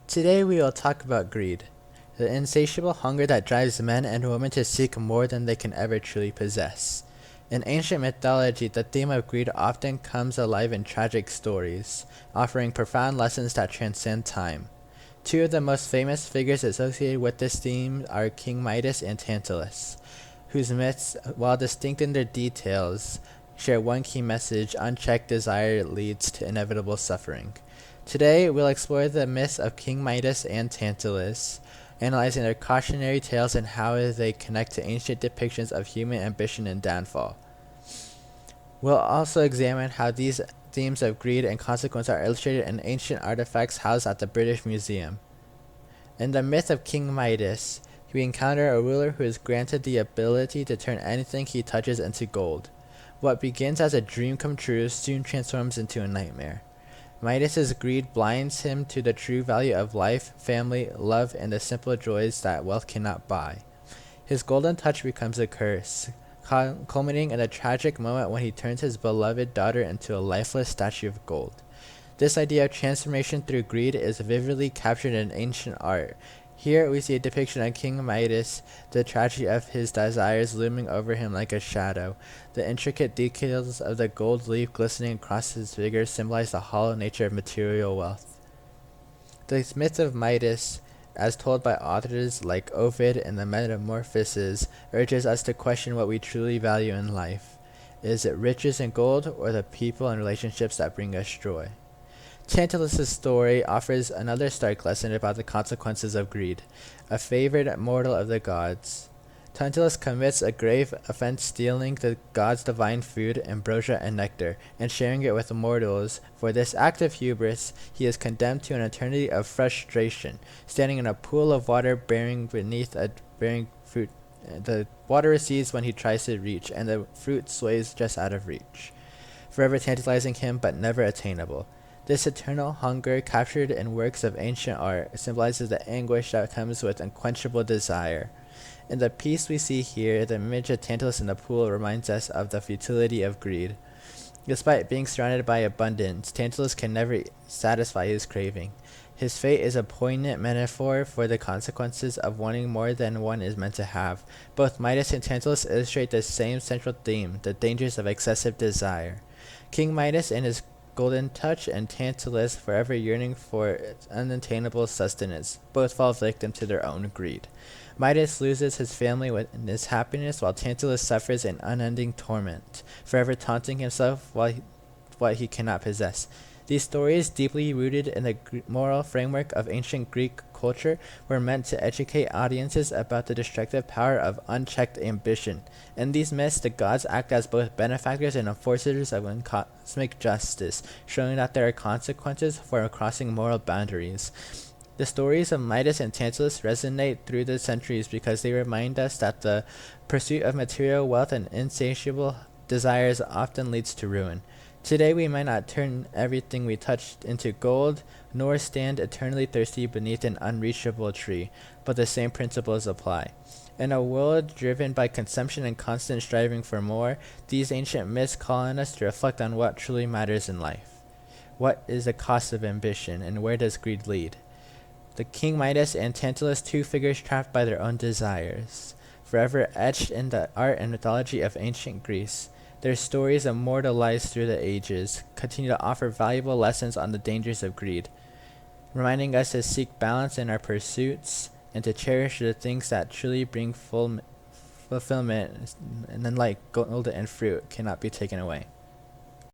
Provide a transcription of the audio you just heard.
Today we will talk about greed, the insatiable hunger that drives men and women to seek more than they can ever truly possess. In ancient mythology, the theme of greed often comes alive in tragic stories, offering profound lessons that transcend time. Two of the most famous figures associated with this theme are King Midas and Tantalus, whose myths, while distinct in their details, share one key message: unchecked desire leads to inevitable suffering. Today, we'll explore the myths of King Midas and Tantalus, analyzing their cautionary tales and how they connect to ancient depictions of human ambition and downfall. We'll also examine how these themes of greed and consequence are illustrated in ancient artifacts housed at the British Museum. In the myth of King Midas, we encounter a ruler who is granted the ability to turn anything he touches into gold. What begins as a dream come true soon transforms into a nightmare. Midas's greed blinds him to the true value of life, family, love, and the simple joys that wealth cannot buy. His golden touch becomes a curse, culminating in a tragic moment when he turns his beloved daughter into a lifeless statue of gold. This idea of transformation through greed is vividly captured in ancient art. Here we see a depiction of King Midas, the tragedy of his desires looming over him like a shadow. The intricate details of the gold leaf glistening across his figure symbolize the hollow nature of material wealth. The myth of Midas, as told by authors like Ovid and the Metamorphoses, urges us to question what we truly value in life. Is it riches and gold, or the people and relationships that bring us joy? Tantalus' story offers another stark lesson about the consequences of greed. A favored mortal of the gods, Tantalus commits a grave offense, stealing the gods' divine food, ambrosia and nectar, and sharing it with mortals. For this act of hubris, he is condemned to an eternity of frustration, standing in a pool of water bearing fruit. The water recedes when he tries to reach, and the fruit sways just out of reach, forever tantalizing him but never attainable. This eternal hunger, captured in works of ancient art, symbolizes the anguish that comes with unquenchable desire. In the piece we see here, the image of Tantalus in the pool reminds us of the futility of greed. Despite being surrounded by abundance, Tantalus can never satisfy his craving. His fate is a poignant metaphor for the consequences of wanting more than one is meant to have. Both Midas and Tantalus illustrate the same central theme, the dangers of excessive desire. King Midas and his golden touch, and Tantalus, forever yearning for unattainable sustenance, both fall victim to their own greed. Midas loses his family and his happiness, while Tantalus suffers an unending torment, forever taunting himself what he cannot possess. These stories, deeply rooted in the moral framework of ancient Greek culture, were meant to educate audiences about the destructive power of unchecked ambition. In these myths, the gods act as both benefactors and enforcers of cosmic justice, showing that there are consequences for crossing moral boundaries. The stories of Midas and Tantalus resonate through the centuries because they remind us that the pursuit of material wealth and insatiable desires often leads to ruin. Today we might not turn everything we touch into gold, nor stand eternally thirsty beneath an unreachable tree, but the same principles apply. In a world driven by consumption and constant striving for more, these ancient myths call on us to reflect on what truly matters in life. What is the cost of ambition, and where does greed lead? The King Midas and Tantalus, two figures trapped by their own desires, forever etched in the art and mythology of ancient Greece. Their stories, immortalized through the ages, continue to offer valuable lessons on the dangers of greed, reminding us to seek balance in our pursuits and to cherish the things that truly bring fulfillment, and then like gold and fruit cannot be taken away.